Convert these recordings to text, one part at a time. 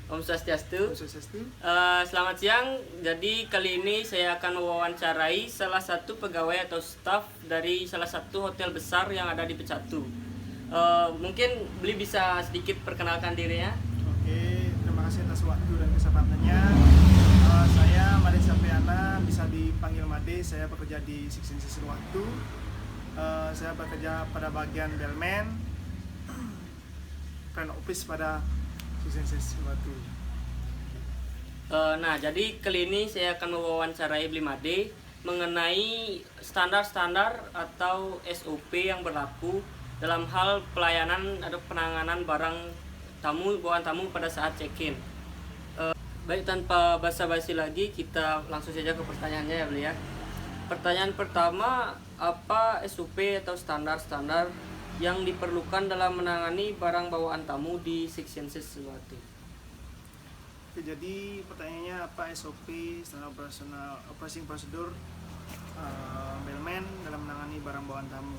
Om Swastiastu. Om Swastiastu. Selamat siang. Jadi kali ini saya akan mewawancarai salah satu pegawai atau staf dari salah satu hotel besar yang ada di Pecatu. Mungkin beli bisa sedikit perkenalkan dirinya. Oke, terima kasih atas waktu dan kesempatannya. Saya Made Sapriana, bisa dipanggil Made. Saya bekerja di Section Sesuatu. Saya bekerja pada bagian bellman, front office pada Section Sesuatu. Nah, jadi kali ini saya akan mewawancarai Bli Made mengenai standar-standar atau SOP yang berlaku dalam hal pelayanan atau penanganan barang tamu, bawaan tamu pada saat check-in. Baik, tanpa basa-basi lagi, kita langsung saja ke pertanyaannya ya Bli ya. Pertanyaan pertama, apa SOP atau standar-standar yang diperlukan dalam menangani barang bawaan tamu di Section Sesuatu? Oke, jadi pertanyaannya apa SOP, standar operasional, operating prosedur bellman dalam menangani barang bawaan tamu.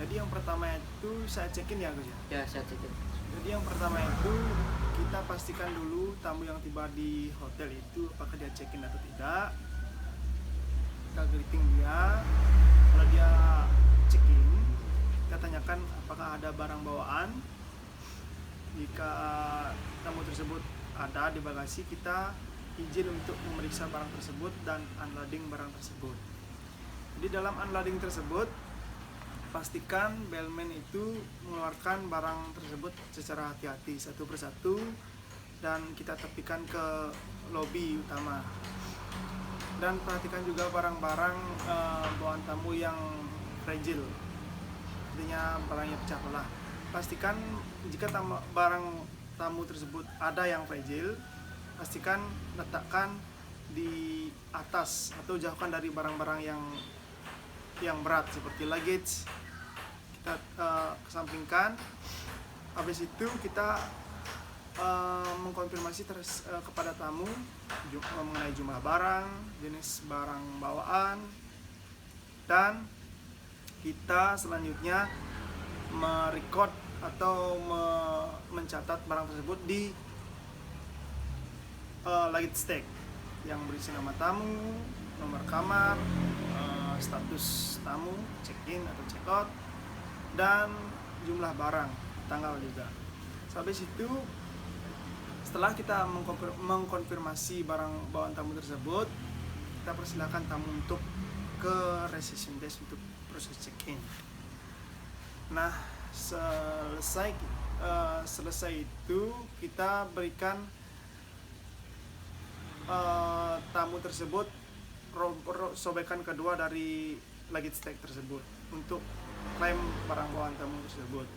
Jadi yang pertama itu saat check-in ya Gus ya? Ya, saya check-in. Jadi yang pertama itu kita pastikan dulu tamu yang tiba di hotel itu apakah dia check-in atau tidak. Kita greeting dia. Kalau dia check-in, kita tanyakan apakah ada barang bawaan. Jika tamu tersebut ada di bagasi, kita izin untuk memeriksa barang tersebut dan unloading barang tersebut. Jadi dalam unloading tersebut, pastikan bellman itu mengeluarkan barang tersebut secara hati-hati satu persatu dan kita tepikan ke lobi utama. Dan perhatikan juga barang-barang bawaan tamu yang fragile, artinya barangnya pecah belah. Pastikan jika barang tamu tersebut ada yang fragile, pastikan letakkan di atas atau jauhkan dari barang-barang yang berat seperti luggage. Kita kesampingkan. Habis itu kita mengkonfirmasi kepada tamu mengenai jumlah barang, jenis barang bawaan, dan kita selanjutnya merecord atau mencatat barang tersebut di luggage tag yang berisi nama tamu, nomor kamar, status tamu, check-in atau check-out, dan jumlah barang, tanggal juga. Habis itu setelah kita mengkonfirmasi barang bawaan tamu tersebut, kita persilakan tamu untuk ke reception desk untuk proses check-in. Nah, selesai itu kita berikan tamu tersebut sobekan kedua dari luggage tag tersebut untuk klaim barang bawaan tamu tersebut.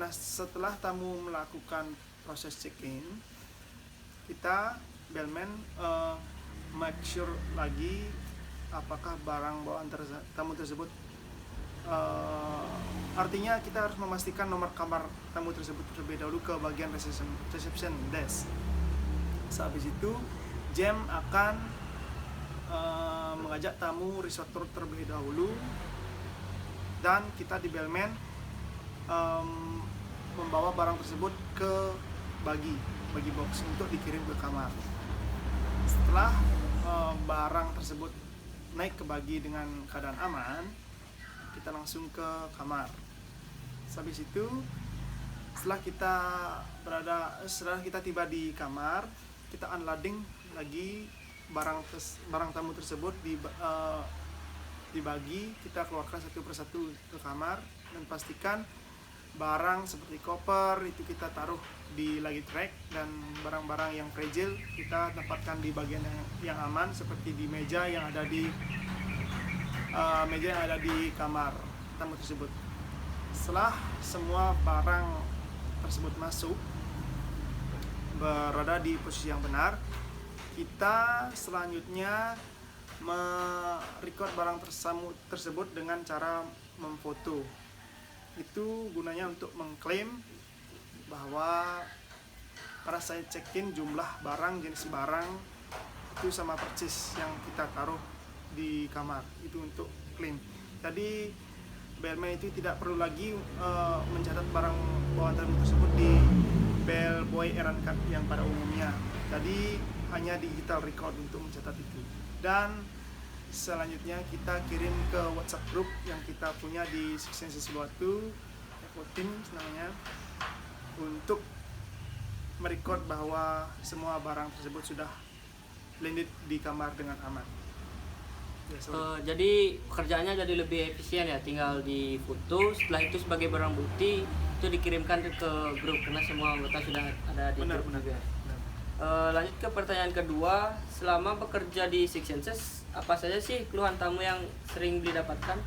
Nah, setelah tamu melakukan proses check-in, kita bellman make sure lagi apakah barang bawaan tamu tersebut artinya kita harus memastikan nomor kamar tamu tersebut terlebih dahulu ke bagian reception desk. Habis itu jam akan mengajak tamu resort tour terlebih dahulu, dan kita di bellman membawa barang tersebut ke bagi box untuk dikirim ke kamar. Setelah barang tersebut naik ke bagi dengan keadaan aman, kita langsung ke kamar. Habis itu setelah kita tiba di kamar, kita unloading lagi barang tamu tersebut dibagi, kita keluarkan satu persatu ke kamar dan pastikan barang seperti koper itu kita taruh di luggage rack, dan barang-barang yang fragile kita tempatkan di bagian yang aman seperti di meja yang ada di kamar tamu tersebut. Setelah semua barang tersebut masuk berada di posisi yang benar, kita selanjutnya merecord barang tersebut dengan cara memfoto. Itu gunanya untuk mengklaim bahwa pada saat check-in jumlah barang, jenis barang itu sama persis yang kita taruh di kamar, itu untuk klaim. Jadi bellman itu tidak perlu lagi mencatat barang bawaan tamu tersebut di bellboy errand card yang pada umumnya. Jadi hanya digital record untuk mencatat itu. Dan selanjutnya kita kirim ke WhatsApp group yang kita punya di Six Senses Uluwatu, Eco Team namanya, untuk merecord bahwa semua barang tersebut sudah landed di kamar dengan aman. Ya, Jadi pekerjaannya jadi lebih efisien ya, tinggal di foto, setelah itu sebagai barang bukti itu dikirimkan ke grup karena semua anggota sudah ada di grup juga. Lanjut ke pertanyaan kedua, selama bekerja di Six Senses, apa saja sih keluhan tamu yang sering didapatkan?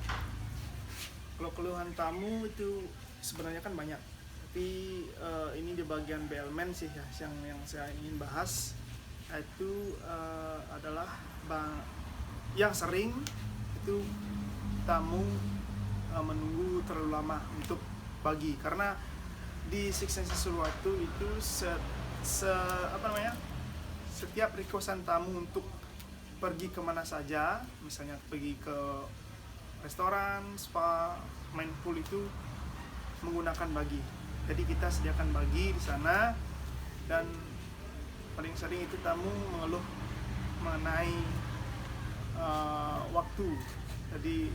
Kalau keluhan tamu itu sebenarnya kan banyak, tapi ini di bagian bellman sih ya yang saya ingin bahas, itu adalah yang sering itu tamu menunggu terlalu lama untuk bagi, karena di Six Senses Uluwatu itu setiap requestan tamu untuk pergi kemana saja, misalnya pergi ke restoran, spa, main pool, itu menggunakan bagi. Jadi kita sediakan bagi di sana, dan paling sering itu tamu mengeluh mengenai waktu. Jadi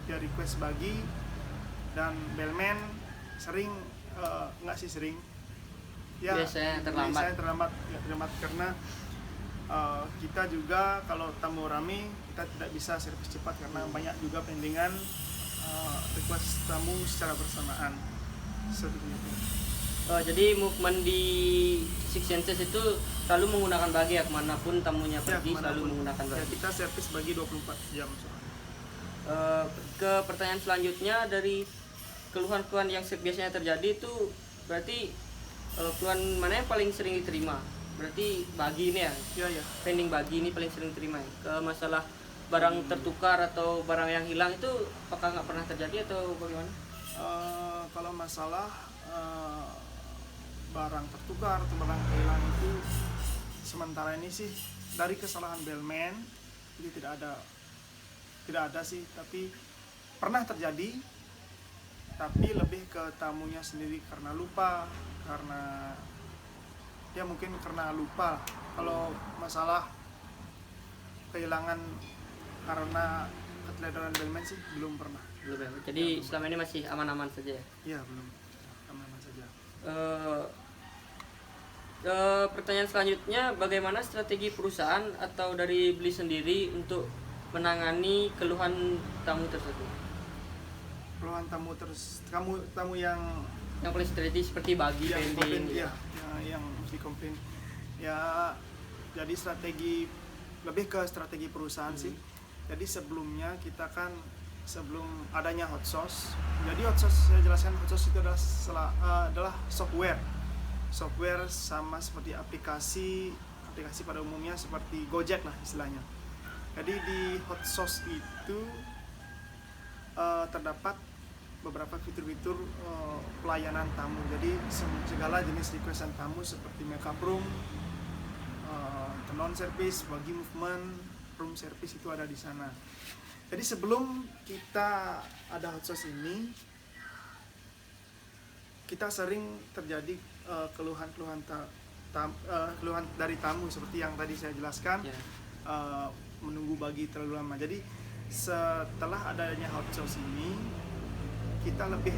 dia request bagi, dan bellman sering biasanya terlambat karena kita juga kalau tamu rame kita tidak bisa servis cepat karena banyak juga pendingan request tamu secara bersamaan seperti itu. Jadi movement di Six Senses itu selalu menggunakan bagi ya, kemanapun tamunya pergi selalu menggunakan bagi. Ya, kita servis bagi 24 jam. Ke pertanyaan selanjutnya, dari keluhan-keluhan yang biasanya terjadi itu berarti keluhan mana yang paling sering diterima? Berarti bagi ini ya? Iya. Pending bagi ini paling sering diterima ya? Ke masalah barang tertukar atau barang yang hilang itu apakah nggak pernah terjadi atau bagaimana? Kalau masalah barang tertukar atau barang hilang itu sementara ini sih dari kesalahan bellman itu tidak ada sih, tapi pernah terjadi, tapi lebih ke tamunya sendiri karena lupa, karena ya mungkin karena lupa. Kalau masalah kehilangan karena keteledoran bellman sih belum pernah. Belum ya? Jadi selama ini masih aman-aman saja ya? Iya, belum aman-aman saja. Pertanyaan selanjutnya, bagaimana strategi perusahaan atau dari Beli sendiri untuk menangani keluhan tamu tersebut? Keluhan tamu yang paling strategi seperti bagi yang pending komplain, yang mesti komplain ya. Jadi lebih ke strategi perusahaan sih. Jadi sebelumnya kita kan sebelum adanya hot sauce, jadi hot sauce saya jelaskan, hot sauce itu adalah software sama seperti aplikasi pada umumnya seperti Gojek lah istilahnya. Jadi di hot sauce itu terdapat beberapa fitur-fitur pelayanan tamu. Jadi segala jenis requestan tamu seperti makeup room, non service, bagi movement, room service itu ada di sana. Jadi sebelum kita ada hot sauce ini, kita sering terjadi keluhan dari tamu seperti yang tadi saya jelaskan, menunggu bagi terlalu lama. Jadi setelah adanya hot sauce ini, kita lebih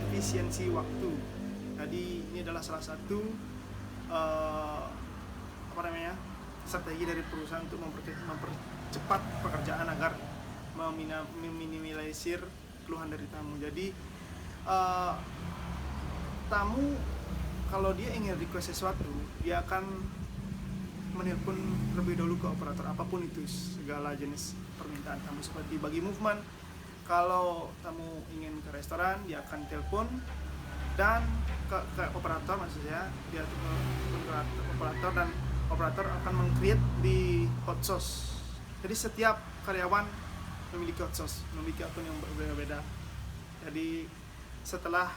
efisiensi waktu. Jadi ini adalah salah satu strategi dari perusahaan untuk mempercepat pekerjaan agar meminimalisir keluhan dari tamu. Jadi tamu kalau dia ingin request sesuatu, dia akan menelpon lebih dahulu ke operator apapun itu, segala jenis permintaan tamu. Seperti bagi movement, kalau tamu ingin ke restoran, dia akan telepon dan ke operator, maksudnya dia ke operator, dan operator akan meng-create di hot sauce. Jadi setiap karyawan memiliki hot sauce, memiliki akun yang berbeda-beda. Jadi setelah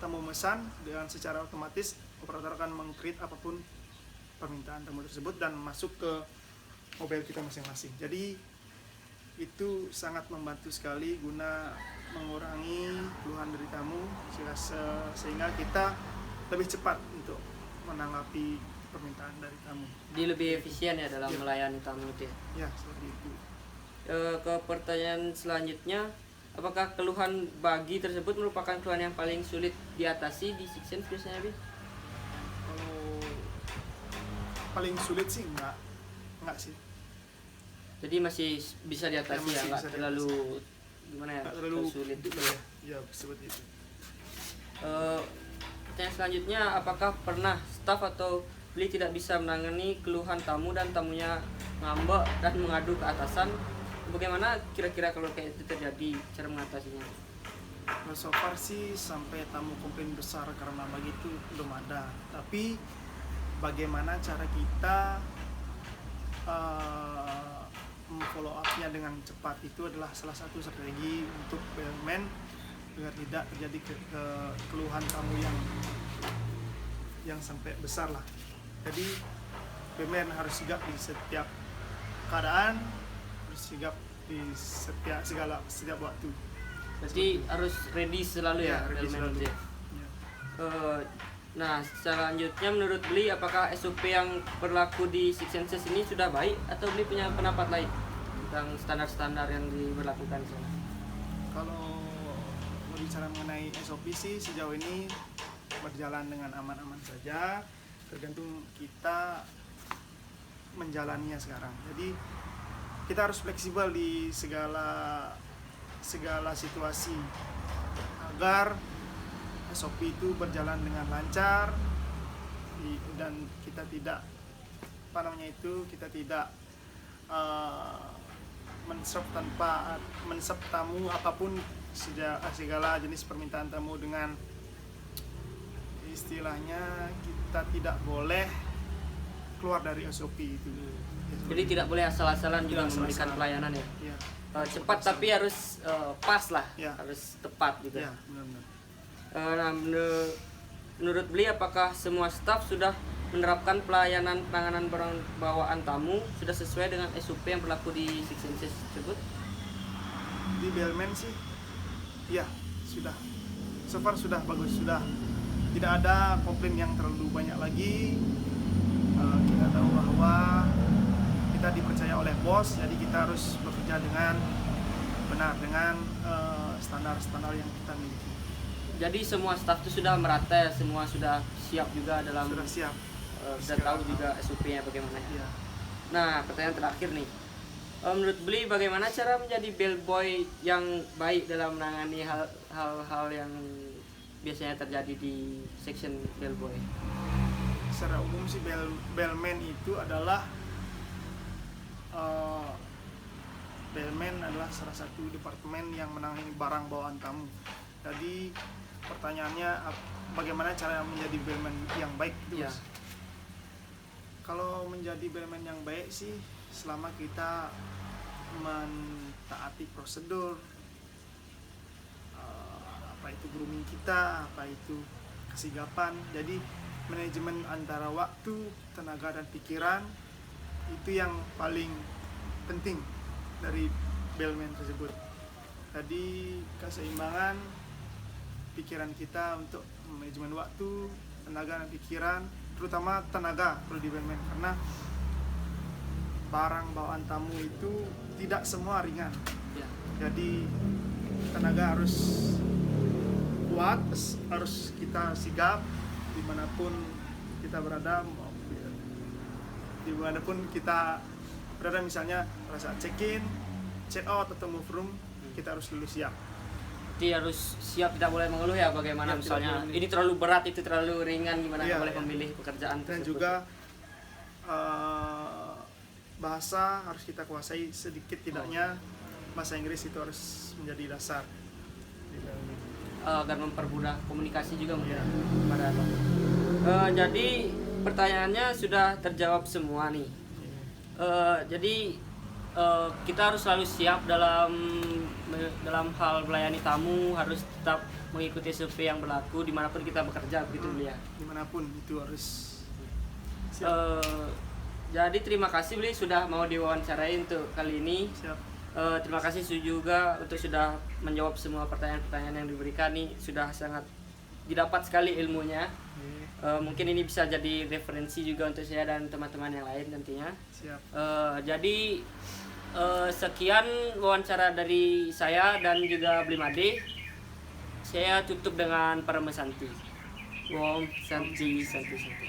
tamu memesan, dengan secara otomatis operator akan meng-create apapun permintaan tamu tersebut dan masuk ke mobil kita masing-masing. Jadi itu sangat membantu sekali guna mengurangi keluhan dari tamu, sehingga kita lebih cepat menanggapi permintaan dari tamu. Jadi lebih efisien ya dalam Iya. melayani tamu itu ya. Ya, seperti itu. Ke pertanyaan selanjutnya, apakah keluhan bagi tersebut merupakan keluhan yang paling sulit diatasi di Six Sense biasanya, Bi? Kalau paling sulit sih enggak sih. Jadi masih bisa diatasi Ya, ya, masih nggak bisa terlalu gimana ya, Nggak terlalu sulit gitu ya. Ya, seperti itu. Pertanyaan selanjutnya, apakah pernah staf atau beli tidak bisa menangani keluhan tamu dan tamunya ngambek dan mengadu ke atasan? Bagaimana kira-kira kalau kayak itu terjadi, cara mengatasinya? Nah, so far sih sampai tamu komplain besar karena begitu belum ada. Tapi bagaimana cara kita follow up-nya dengan cepat itu adalah salah satu strategi untuk bellman agar tidak terjadi keluhan tamu yang sampai besar lah. Jadi bellman harus sigap di setiap keadaan, harus sigap di setiap waktu. Berarti harus ready selalu ya, ready bellman selalu. itu ya? Ya. Nah, selanjutnya menurut Beli, apakah SOP yang berlaku di Six Senses ini sudah baik atau Beli punya pendapat lain tentang standar-standar yang diberlakukan di sana? Kalau berbicara mengenai SOP sih sejauh ini berjalan dengan aman-aman saja, tergantung kita menjalaninya sekarang. Jadi kita harus fleksibel di segala situasi agar SOP itu berjalan dengan lancar dan kita tidak menserve tamu apapun, segala jenis permintaan tamu dengan istilahnya kita tidak boleh keluar dari SOP itu. Jadi tidak boleh asal-asalan juga Tidak memberikan asal-asalan. pelayanan ya? Ya, Cepat tapi harus pas lah, Ya. harus tepat gitu. ya benar-benar. Nah, menurut Beli, apakah semua staf sudah menerapkan pelayanan penanganan barang bawaan tamu sudah sesuai dengan SOP yang berlaku di Six Senses tersebut? Di bellman sih ya sudah, so far sudah bagus, sudah tidak ada komplain yang terlalu banyak lagi. Kita tahu bahwa kita dipercaya oleh bos, jadi kita harus bekerja dengan benar dengan standar-standar yang kita miliki. Jadi semua staf itu sudah merata ya, semua sudah siap juga dalam Sudah siap. dan tahu juga SOP-nya bagaimana ya. Ya. Nah, pertanyaan terakhir nih. Menurut Beli, bagaimana cara menjadi bellboy yang baik dalam menangani hal-hal yang biasanya terjadi di section bellboy? Secara umum sih bellman itu adalah bellman adalah salah satu departemen yang menangani barang bawaan tamu. Jadi pertanyaannya bagaimana cara menjadi bellman yang baik itu, Ya. Mas? Kalau menjadi bellman yang baik sih selama kita mentaati prosedur, apa itu grooming kita, apa itu kesigapan. Jadi manajemen antara waktu, tenaga dan pikiran itu yang paling penting dari bellman tersebut. Tadi keseimbangan pikiran kita untuk manajemen waktu, tenaga dan pikiran, terutama tenaga perlu di bellman karena barang bawaan tamu itu tidak semua ringan. Ya. Jadi tenaga harus kuat, harus kita sigap dimanapun kita berada, dimanapun kita berada, misalnya pada saat check in, check out atau move room, kita harus selalu siap. Jadi harus siap, tidak boleh mengeluh ya, bagaimana Ya, tidak misalnya boleh. ini terlalu berat, itu terlalu ringan, gimana Ya, boleh ya. memilih pekerjaan Dan tersebut. juga bahasa harus kita kuasai sedikit tidaknya. Bahasa Inggris itu harus menjadi dasar. Agar mempermudah komunikasi juga mungkin Ya. pada abang. Jadi pertanyaannya sudah terjawab semua nih. Jadi kita harus selalu siap dalam hal melayani tamu, harus tetap mengikuti SOP yang berlaku dimanapun kita bekerja, begitu Beli ya. Dimanapun itu harus siap. Jadi terima kasih Beli sudah mau diwawancarai untuk kali ini. Siap. Terima kasih juga untuk sudah menjawab semua pertanyaan-pertanyaan yang diberikan nih, sudah sangat didapat sekali ilmunya. Mungkin ini bisa jadi referensi juga untuk saya dan teman-teman yang lain nantinya. Siap. Jadi sekian wawancara dari saya dan juga Blimade. Saya tutup dengan Parama Santi. Om Santi Santi Santi.